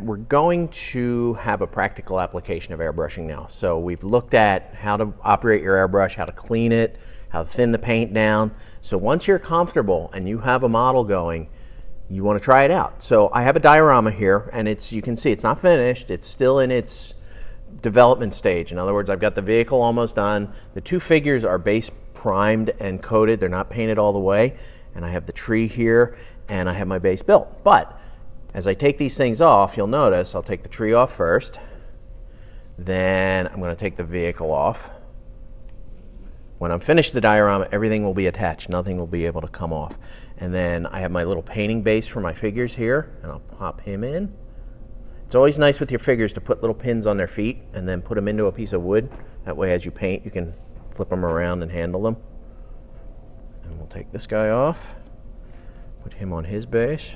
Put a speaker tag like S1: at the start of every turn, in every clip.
S1: We're going to have a practical application of airbrushing now. So we've looked at how to operate your airbrush, how to clean it, how to thin the paint down. So once you're comfortable and you have a model going, you want to try it out. So I have a diorama here, and you can see it's not finished. It's still in its development stage. In other words, I've got the vehicle almost done. The two figures are base primed and coated. They're not painted all the way. And I have the tree here, and I have my base built. But as I take these things off, you'll notice I'll take the tree off first. Then I'm going to take the vehicle off. When I'm finished the diorama, everything will be attached. Nothing will be able to come off. And then I have my little painting base for my figures here, and I'll pop him in. It's always nice with your figures to put little pins on their feet and then put them into a piece of wood. That way as you paint, you can flip them around and handle them. And we'll take this guy off, put him on his base.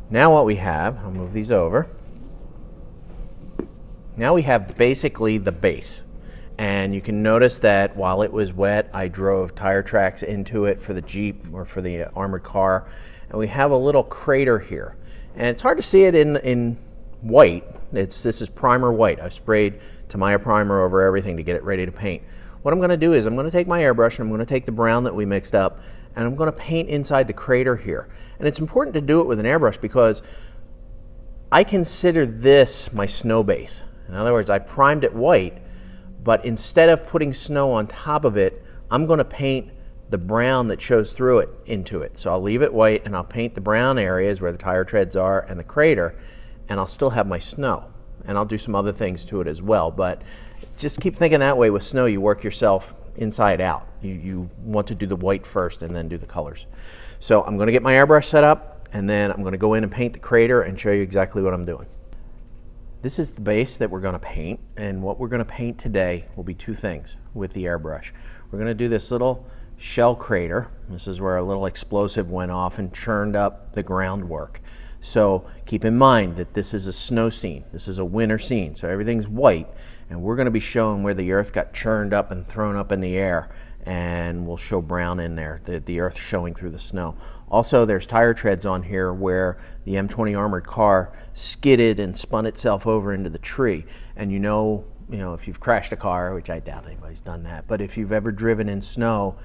S1: Now what we have, I'll move these over. Now we have basically the base. And you can notice that while it was wet, I drove tire tracks into it for the Jeep or for the armored car. And we have a little crater here. And it's hard to see it in white. This is primer white. I've sprayed Tamiya primer over everything to get it ready to paint. What I'm going to do is I'm going to take my airbrush and I'm going to take the brown that we mixed up and I'm going to paint inside the crater here. And it's important to do it with an airbrush because I consider this my snow base. In other words, I primed it white, but instead of putting snow on top of it, I'm going to paint the brown that shows through it into it. So I'll leave it white and I'll paint the brown areas where the tire treads are and the crater, and I'll still have my snow. And I'll do some other things to it as well, but just keep thinking that way with snow. You work yourself inside out. You want to do the white first and then do the colors. So I'm going to get my airbrush set up and then I'm going to go in and paint the crater and show you exactly what I'm doing. This is the base that we're going to paint, and what we're going to paint today will be two things with the airbrush. We're going to do this little shell crater. This is where a little explosive went off and churned up the groundwork. So keep in mind that this is a snow scene. This is a winter scene, so everything's white, and we're going to be showing where the earth got churned up and thrown up in the air, and we'll show brown in there, the earth showing through the snow. Also, there's tire treads on here where the M20 armored car skidded and spun itself over into the tree. And you know, if you've crashed a car, which I doubt anybody's done that, but if you've ever driven in snow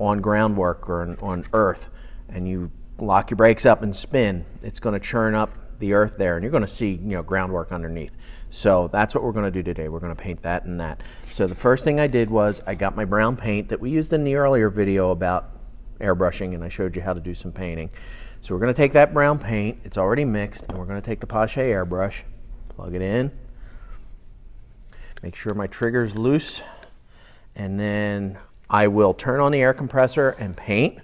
S1: on groundwork or on earth and you lock your brakes up and spin, it's going to churn up the earth there and you're going to see groundwork underneath. So that's what we're going to do today. We're going to paint that and that. So the first thing I did was I got my brown paint that we used in the earlier video about airbrushing, and I showed you how to do some painting. So we're going to take that brown paint, it's already mixed, and we're going to take the Pache airbrush, plug it in, make sure my trigger's loose, and then I will turn on the air compressor and paint.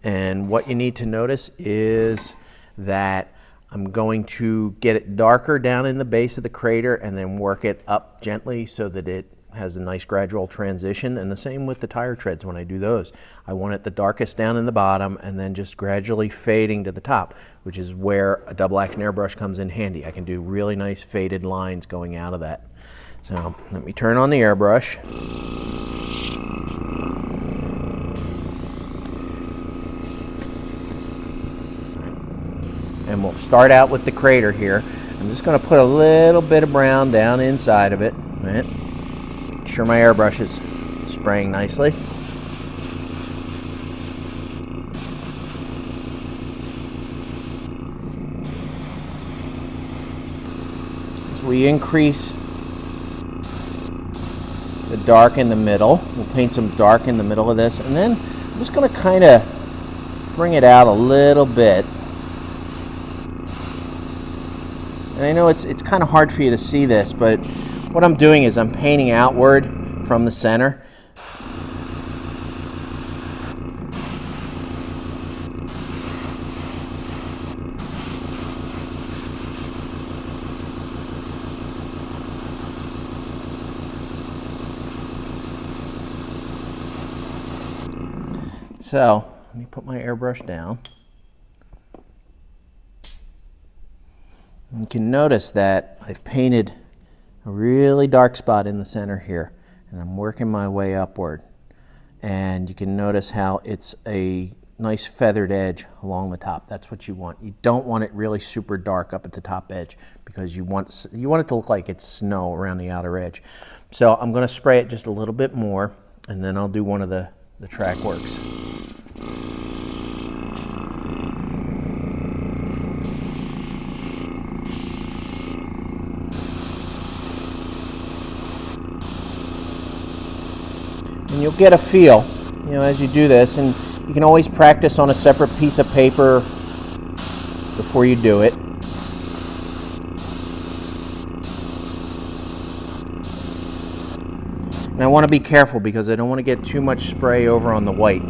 S1: And what you need to notice is that I'm going to get it darker down in the base of the crater and then work it up gently so that it has a nice gradual transition. And the same with the tire treads when I do those. I want it the darkest down in the bottom and then just gradually fading to the top, which is where a double action airbrush comes in handy. I can do really nice faded lines going out of that. So let me turn on the airbrush. And we'll start out with the crater here. I'm just going to put a little bit of brown down inside of it. Right? Make sure my airbrush is spraying nicely. As we increase the dark in the middle, we'll paint some dark in the middle of this, and then I'm just going to kind of bring it out a little bit. And I know it's kind of hard for you to see this, but what I'm doing is I'm painting outward from the center. So let me put my airbrush down. You can notice that I've painted a really dark spot in the center here, and I'm working my way upward. And you can notice how it's a nice feathered edge along the top. That's what you want. You don't want it really super dark up at the top edge because you want it to look like it's snow around the outer edge. So I'm going to spray it just a little bit more, and then I'll do one of the track works. And you'll get a feel, you know, as you do this, and you can always practice on a separate piece of paper before you do it. And I want to be careful because I don't want to get too much spray over on the white.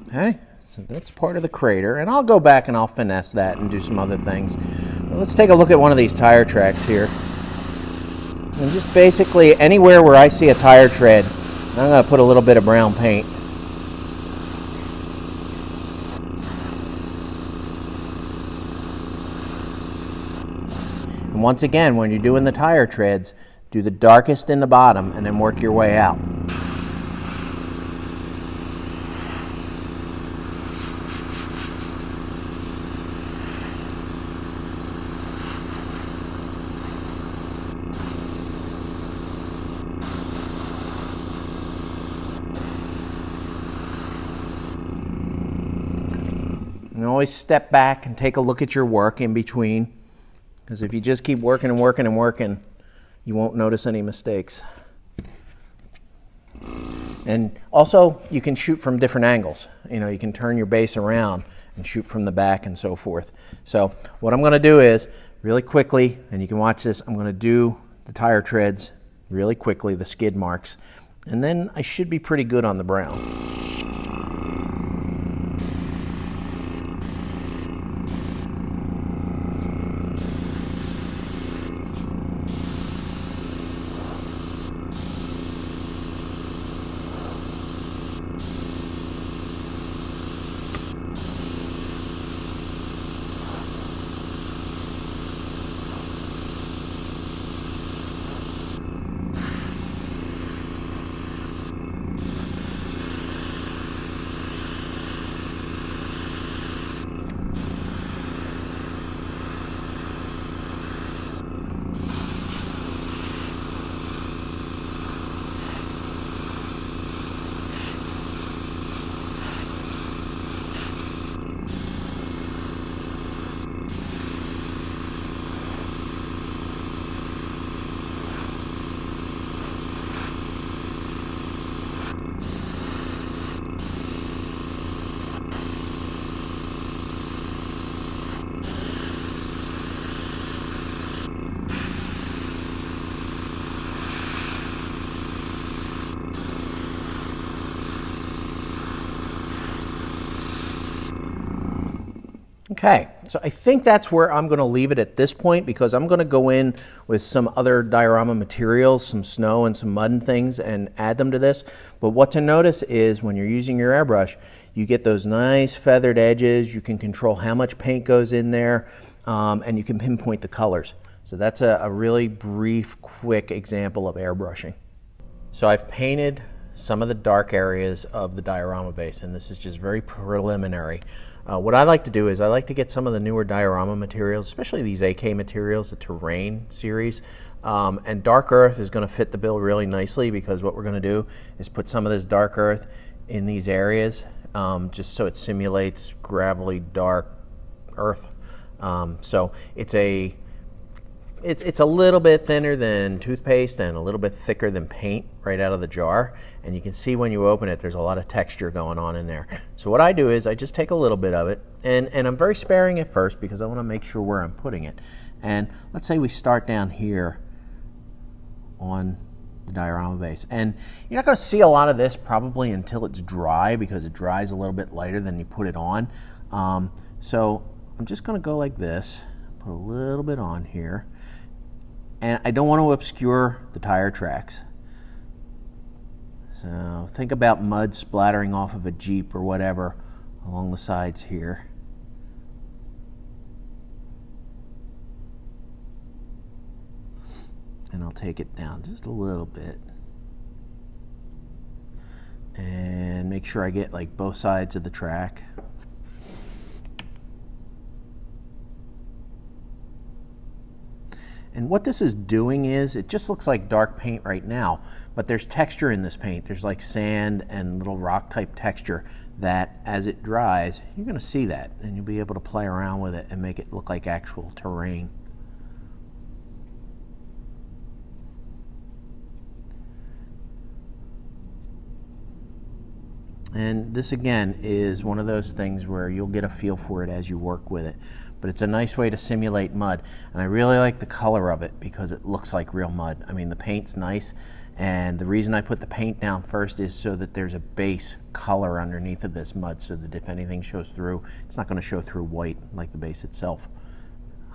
S1: Okay, so that's part of the crater, and I'll go back and I'll finesse that and do some other things. But let's take a look at one of these tire tracks here. And just basically anywhere where I see a tire tread, I'm going to put a little bit of brown paint. And once again, when you're doing the tire treads, do the darkest in the bottom and then work your way out. And always step back and take a look at your work in between, because if you just keep working and working and working, you won't notice any mistakes. And also, you can shoot from different angles. You know, you can turn your base around and shoot from the back and so forth. So what I'm going to do is, really quickly, and you can watch this, I'm going to do the tire treads really quickly, the skid marks, and then I should be pretty good on the brown. Okay, so I think that's where I'm going to leave it at this point, because I'm going to go in with some other diorama materials, some snow and some mud and things, and add them to this. But what to notice is when you're using your airbrush, you get those nice feathered edges. You can control how much paint goes in there, and you can pinpoint the colors. So that's a really brief, quick example of airbrushing. So I've painted some of the dark areas of the diorama base, and this is just very preliminary. What I like to do is I like to get some of the newer diorama materials, especially these AK materials, the terrain series, and dark earth is going to fit the bill really nicely, because what we're going to do is put some of this dark earth in these areas, just so it simulates gravelly dark earth. So it's a little bit thinner than toothpaste and a little bit thicker than paint right out of the jar. And you can see when you open it, there's a lot of texture going on in there. So what I do is I just take a little bit of it, and I'm very sparing at first because I want to make sure where I'm putting it. And let's say we start down here on the diorama base. And you're not going to see a lot of this probably until it's dry, because it dries a little bit lighter than you put it on. So I'm just going to go like this, put a little bit on here. And I don't want to obscure the tire tracks. So think about mud splattering off of a Jeep or whatever along the sides here. And I'll take it down just a little bit. And make sure I get like both sides of the track. And what this is doing is, it just looks like dark paint right now, but there's texture in this paint. There's like sand and little rock type texture that as it dries, you're gonna see that and you'll be able to play around with it and make it look like actual terrain. And this again is one of those things where you'll get a feel for it as you work with it. But it's a nice way to simulate mud. And I really like the color of it because it looks like real mud. I mean, the paint's nice. And the reason I put the paint down first is so that there's a base color underneath of this mud so that if anything shows through, it's not going to show through white like the base itself.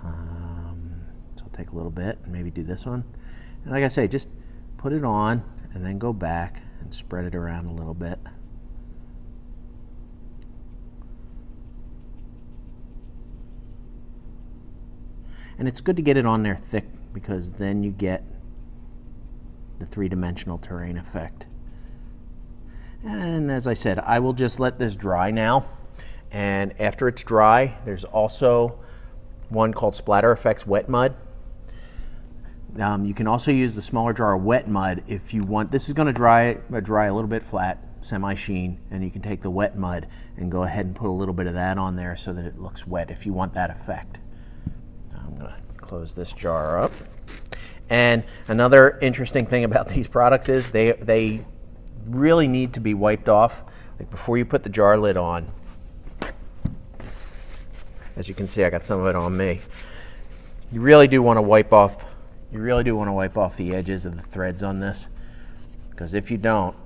S1: So I'll take a little bit and maybe do this one. And like I say, just put it on and then go back and spread it around a little bit. And it's good to get it on there thick because then you get the three-dimensional terrain effect. And as I said, I will just let this dry now. And after it's dry, there's also one called Splatter Effects Wet Mud. You can also use the smaller jar of wet mud if you want. This is going to dry a little bit flat, semi-sheen, and you can take the wet mud and go ahead and put a little bit of that on there so that it looks wet if you want that effect. I'm going to close this jar up. And another interesting thing about these products is they really need to be wiped off. Like before you put the jar lid on. As you can see, I got some of it on me. You really do want to wipe off. You really do want to wipe off the edges of the threads on this, because if you don't,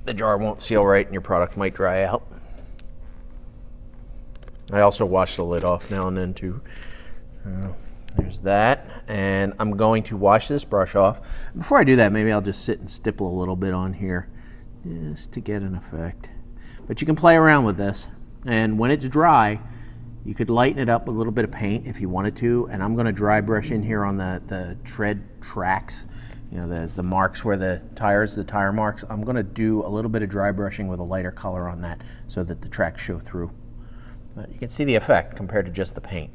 S1: the jar won't seal right and your product might dry out. I also wash the lid off now and then too. There's that, and I'm going to wash this brush off. Before I do that, maybe I'll just sit and stipple a little bit on here just to get an effect. But you can play around with this, and when it's dry, you could lighten it up with a little bit of paint if you wanted to, and I'm going to dry brush in here on the tread tracks, you know, the marks where the tire marks. I'm going to do a little bit of dry brushing with a lighter color on that so that the tracks show through. But you can see the effect compared to just the paint.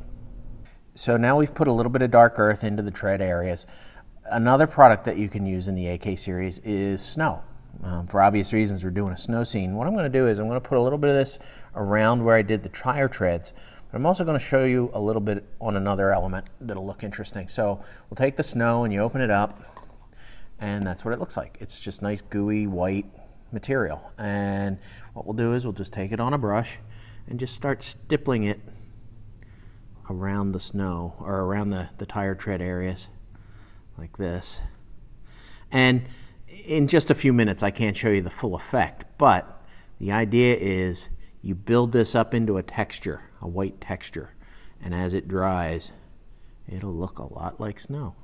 S1: So now we've put a little bit of dark earth into the tread areas. Another product that you can use in the AK series is snow. For obvious reasons, we're doing a snow scene. What I'm going to do is I'm going to put a little bit of this around where I did the tire treads. But I'm also going to show you a little bit on another element that'll look interesting. So we'll take the snow and you open it up, and that's what it looks like. It's just nice gooey white material. And what we'll do is we'll just take it on a brush and just start stippling it around the snow, or around the tire tread areas like this. And in just a few minutes I can't show you the full effect, but the idea is you build this up into a texture, a white texture, and as it dries it'll look a lot like snow.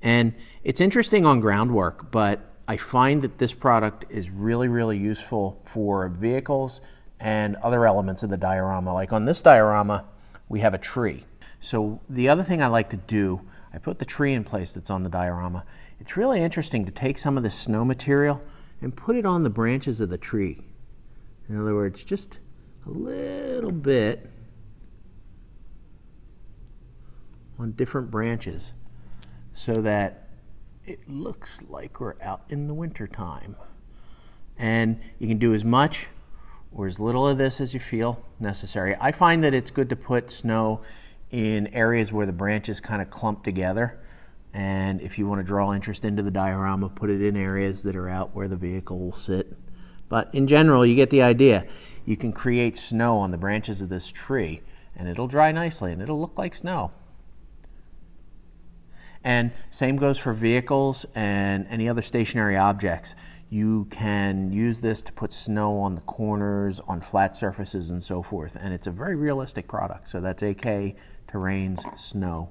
S1: And it's interesting on groundwork, but I find that this product is really, really useful for vehicles and other elements of the diorama. Like on this diorama, we have a tree. So the other thing I like to do, I put the tree in place that's on the diorama. It's really interesting to take some of this snow material and put it on the branches of the tree. In other words, just a little bit on different branches so that it looks like we're out in the winter time. And you can do as much or as little of this as you feel necessary. I find that it's good to put snow in areas where the branches kind of clump together. And if you want to draw interest into the diorama, put it in areas that are out where the vehicle will sit. But in general, you get the idea. You can create snow on the branches of this tree, and it'll dry nicely, and it'll look like snow. And same goes for vehicles and any other stationary objects. You can use this to put snow on the corners, on flat surfaces, and so forth. And it's a very realistic product. So that's AK Terrain's Snow.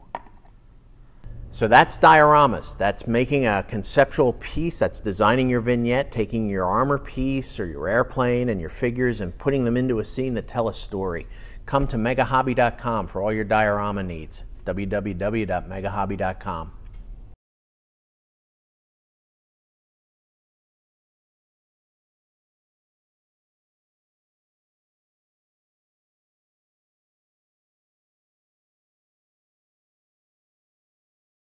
S1: So that's dioramas. That's making a conceptual piece, that's designing your vignette, taking your armor piece or your airplane and your figures and putting them into a scene that tell a story. Come to megahobby.com for all your diorama needs. www.megahobby.com.